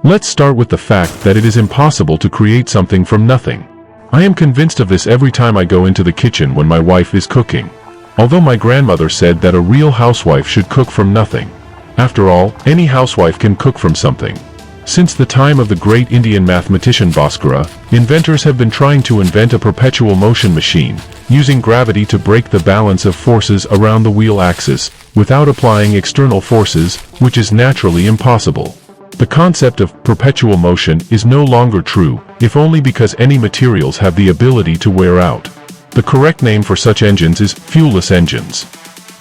Let's start with the fact that it is impossible to create something from nothing. I am convinced of this every time I go into the kitchen when my wife is cooking. Although my grandmother said that a real housewife should cook from nothing. After all, any housewife can cook from something. Since the time of the great Indian mathematician Bhaskara, inventors have been trying to invent a perpetual motion machine, using gravity to break the balance of forces around the wheel axis, without applying external forces, which is naturally impossible. The concept of perpetual motion is no longer true, if only because any materials have the ability to wear out. The correct name for such engines is fuelless engines.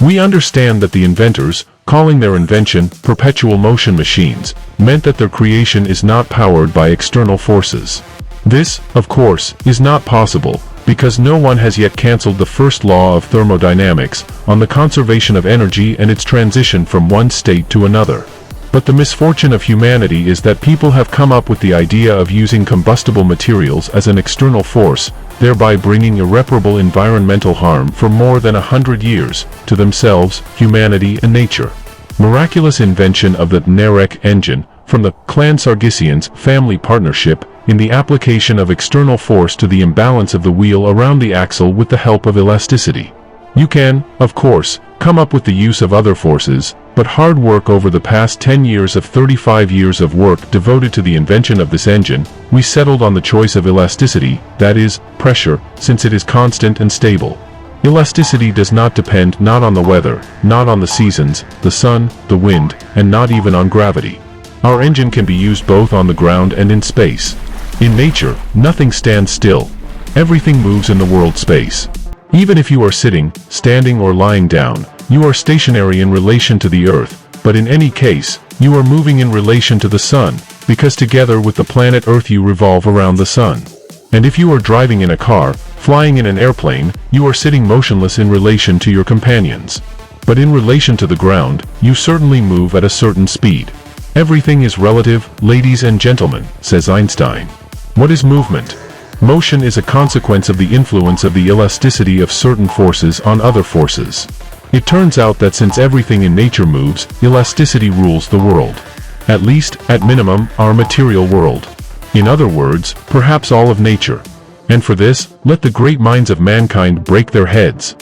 We understand that the inventors, calling their invention perpetual motion machines, meant that their creation is not powered by external forces. This, of course, is not possible, because no one has yet cancelled the first law of thermodynamics on the conservation of energy and its transition from one state to another. But the misfortune of humanity is that people have come up with the idea of using combustible materials as an external force, thereby bringing irreparable environmental harm for more than 100 years, to themselves, humanity and nature. Miraculous invention of the Narek engine, from the clan Sargisian's family partnership, in the application of external force to the imbalance of the wheel around the axle with the help of elasticity. You can, of course, come up with the use of other forces, but hard work over the past 10 years of 35 years of work devoted to the invention of this engine, we settled on the choice of elasticity, that is, pressure, since it is constant and stable. Elasticity does not depend not on the weather, not on the seasons, the sun, the wind, and not even on gravity. Our engine can be used both on the ground and in space. In nature, nothing stands still. Everything moves in the world space. Even if you are sitting, standing or lying down, you are stationary in relation to the Earth, but in any case, you are moving in relation to the Sun, because together with the planet Earth you revolve around the Sun. And if you are driving in a car, flying in an airplane, you are sitting motionless in relation to your companions. But in relation to the ground, you certainly move at a certain speed. Everything is relative, ladies and gentlemen, says Einstein. What is movement? Motion is a consequence of the influence of the elasticity of certain forces on other forces. It turns out that since everything in nature moves, elasticity rules the world. At least, at minimum, our material world. In other words, perhaps all of nature. And for this, let the great minds of mankind break their heads.